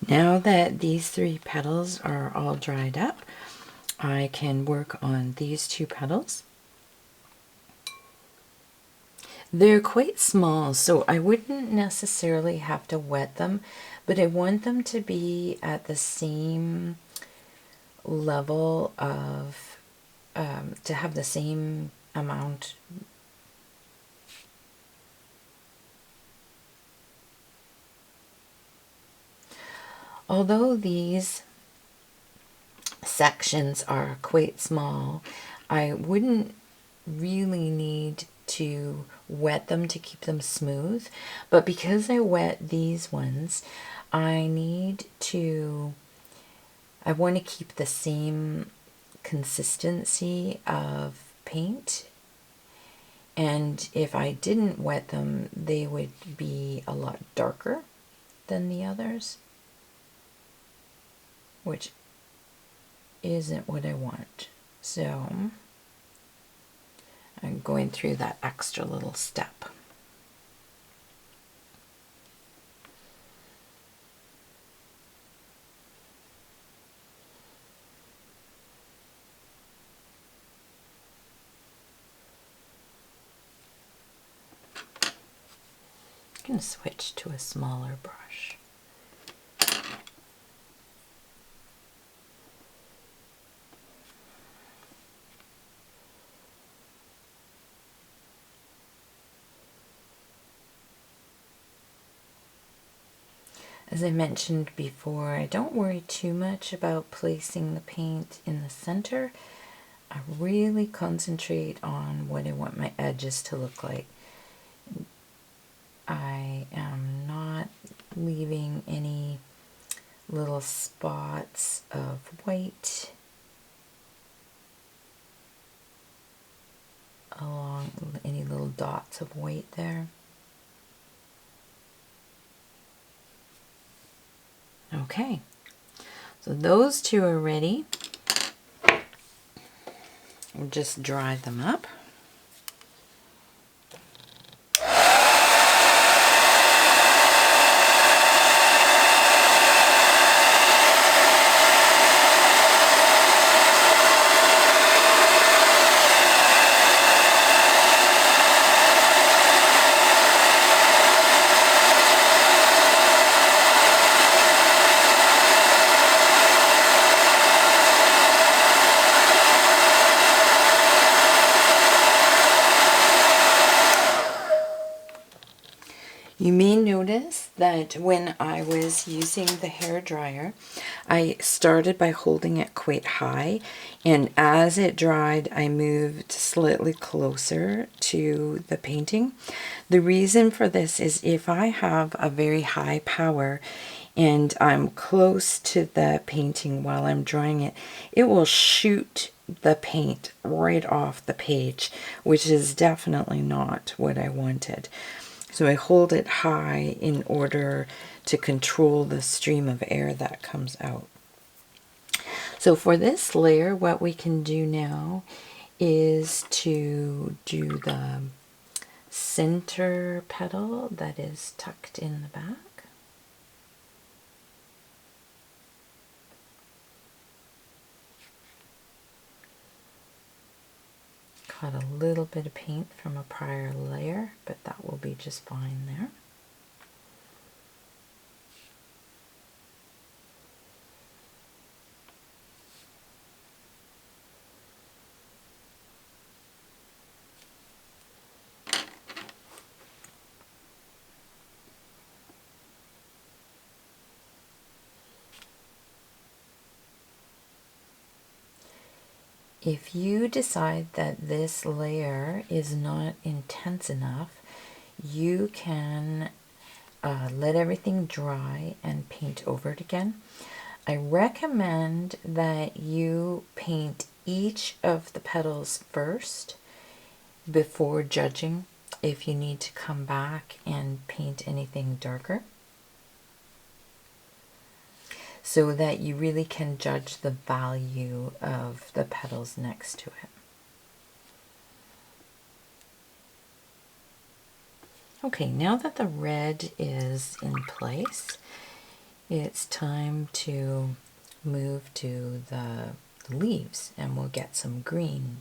Now that these 3 petals are all dried up, I can work on these 2 petals. They're quite small, so I wouldn't necessarily have to wet them, but I want them to be at the same level of, to have the same amount. Although these sections are quite small, I wouldn't really need to wet them to keep them smooth, but because I wet these ones, I want to keep the same consistency of paint, and if I didn't wet them, they would be a lot darker than the others, which isn't what I want. So I'm going through that extra little step. I'm going to switch to a smaller brush. As I mentioned before, I don't worry too much about placing the paint in the center. I really concentrate on what I want my edges to look like. I am not leaving any little spots of white along, any little dots of white there. Okay, so those 2 are ready. We'll just dry them up. You may notice that when I was using the hair dryer, I started by holding it quite high, and as it dried, I moved slightly closer to the painting. The reason for this is if I have a very high power and I'm close to the painting while I'm drying it, it will shoot the paint right off the page, which is definitely not what I wanted. So I hold it high in order to control the stream of air that comes out. So for this layer, what we can do now is to do the center petal that is tucked in the back. Caught a little bit of paint from a prior layer, but that will be just fine there. If you decide that this layer is not intense enough, you can let everything dry and paint over it again. I recommend that you paint each of the petals first before judging if you need to come back and paint anything darker, so that you really can judge the value of the petals next to it. Okay, now that the red is in place, it's time to move to the leaves, and we'll get some green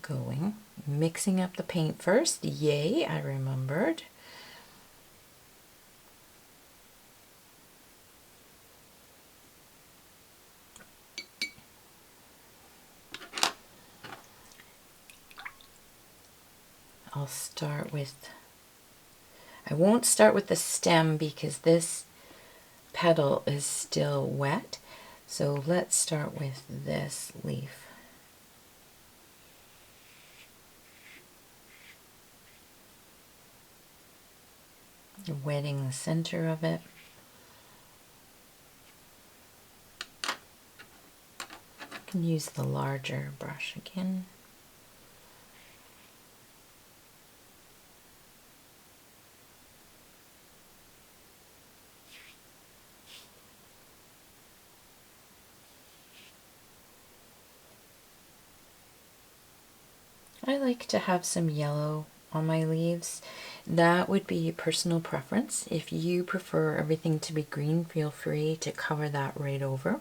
going. Mixing up the paint first. Yay, I remembered. I'll start with, I won't start with the stem because this petal is still wet. So let's start with this leaf. Wetting the center of it. You can use the larger brush again. I like to have some yellow on my leaves. That would be personal preference. If you prefer everything to be green, feel free to cover that right over.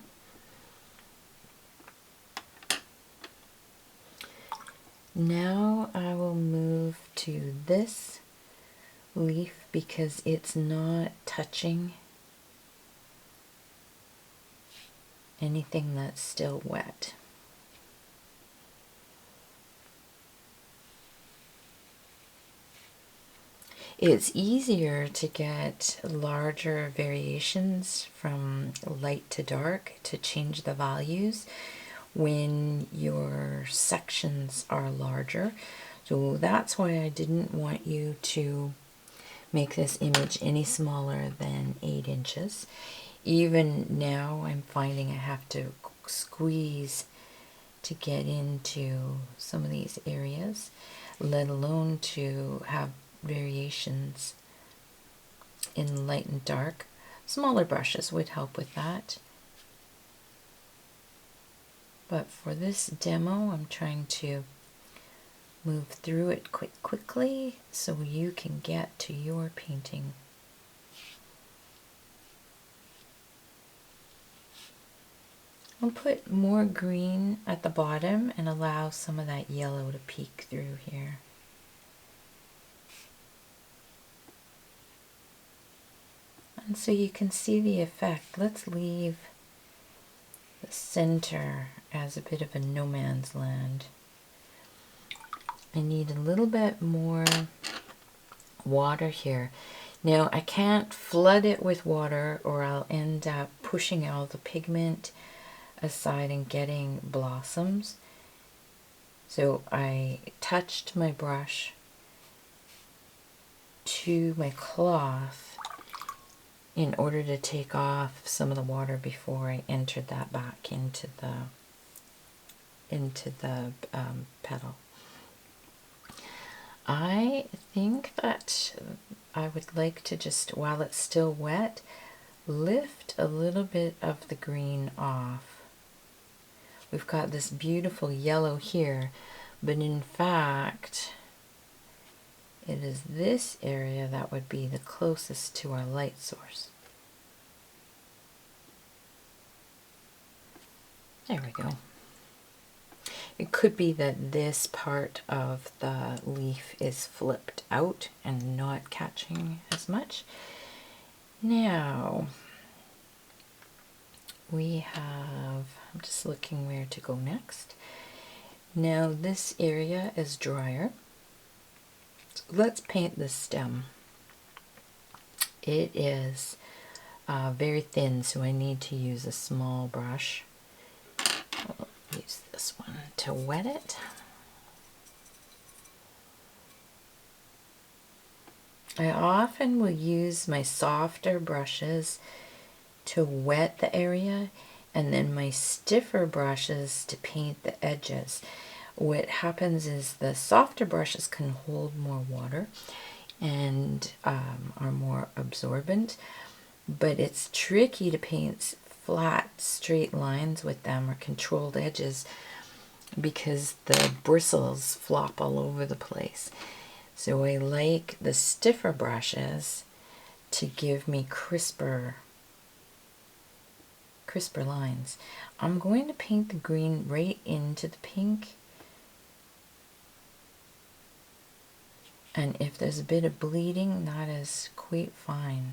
Now I will move to this leaf because it's not touching anything that's still wet. It's easier to get larger variations from light to dark to change the values when your sections are larger. So that's why I didn't want you to make this image any smaller than 8 inches. Even now I'm finding I have to squeeze to get into some of these areas, let alone to have variations in light and dark. Smaller brushes would help with that. But for this demo, I'm trying to move through it quickly so you can get to your painting. I'll put more green at the bottom and allow some of that yellow to peek through here. And so you can see the effect. Let's leave the center as a bit of a no man's land. I need a little bit more water here. Now I can't flood it with water or I'll end up pushing all the pigment aside and getting blossoms. So I touched my brush to my cloth in order to take off some of the water before I entered that back into the petal. I think that I would like to just, while it's still wet, lift a little bit of the green off. We've got this beautiful yellow here, but in fact, it is this area that would be the closest to our light source. There we go. It could be that this part of the leaf is flipped out and not catching as much. Now, we have, I'm just looking where to go next. Now this area is drier. Let's paint the stem. It is very thin, so I need to use a small brush. I'll use this one to wet it. I often will use my softer brushes to wet the area and then my stiffer brushes to paint the edges. What happens is the softer brushes can hold more water and are more absorbent, but it's tricky to paint flat straight lines with them or controlled edges because the bristles flop all over the place. So I like the stiffer brushes to give me crisper crisper lines. I'm going to paint the green right into the pink. And if there's a bit of bleeding, that is quite fine.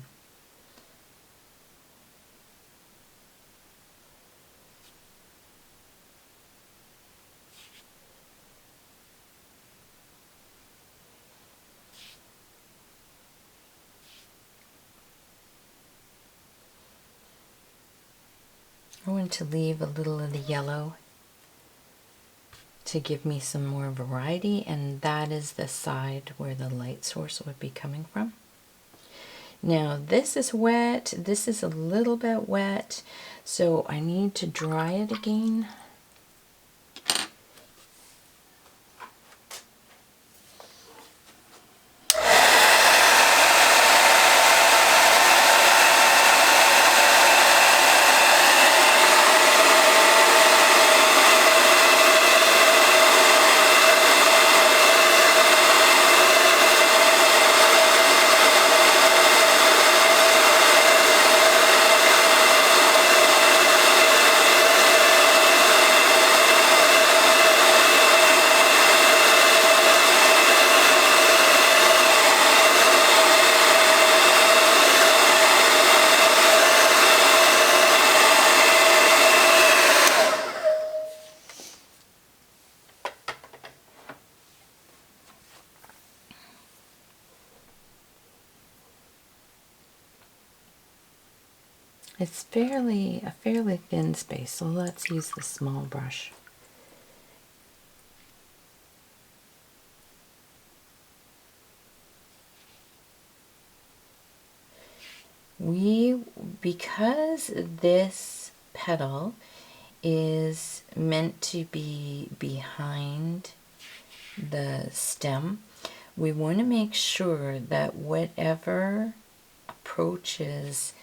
I want to leave a little of the yellow to give me some more variety, and that is the side where the light source would be coming from. Now this is wet, this is a little bit wet, so I need to dry it again. It's a fairly thin space, so let's use the small brush. Because this petal is meant to be behind the stem, we want to make sure that whatever approaches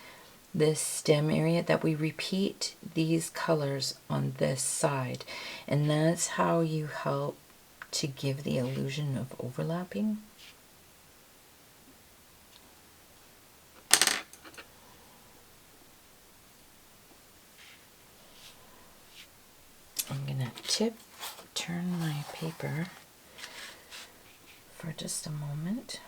this stem area, that we repeat these colors on this side, and that's how you help to give the illusion of overlapping. I'm gonna turn my paper for just a moment.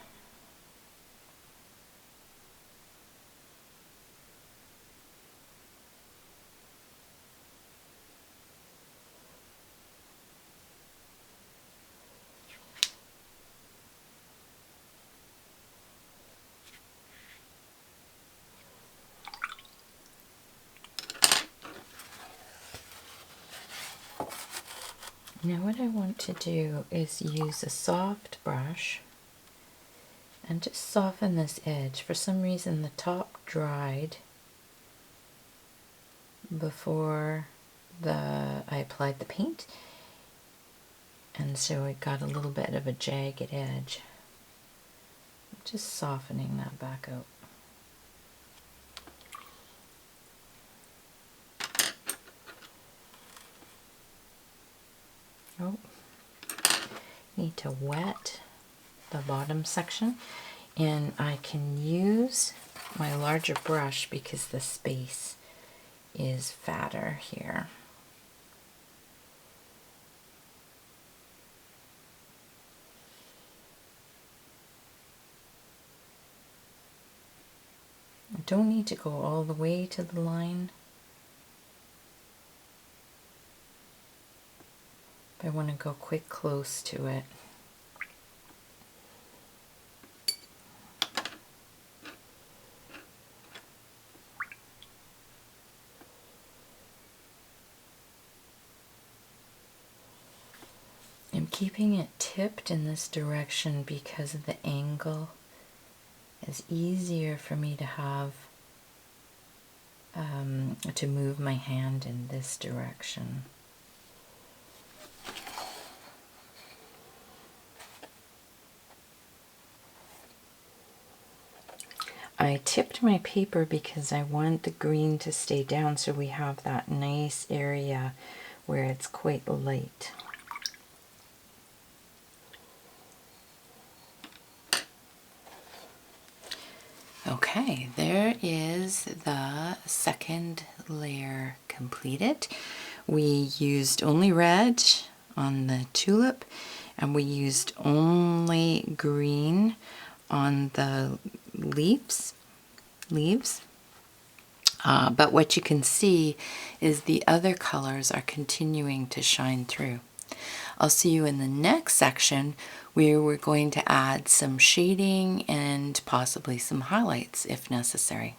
Now what I want to do is use a soft brush and just soften this edge. For some reason the top dried before I applied the paint, and so it got a little bit of a jagged edge. Just softening that back out. Oh, need to wet the bottom section, and I can use my larger brush because the space is fatter here. I don't need to go all the way to the line. I want to go quite close to it. I'm keeping it tipped in this direction because of the angle. It's easier for me to have to move my hand in this direction. I tipped my paper because I want the green to stay down so we have that nice area where it's quite light. Okay, there is the second layer completed. We used only red on the tulip, and we used only green on the leaves. But what you can see is the other colors are continuing to shine through. I'll see you in the next section where we're going to add some shading and possibly some highlights if necessary.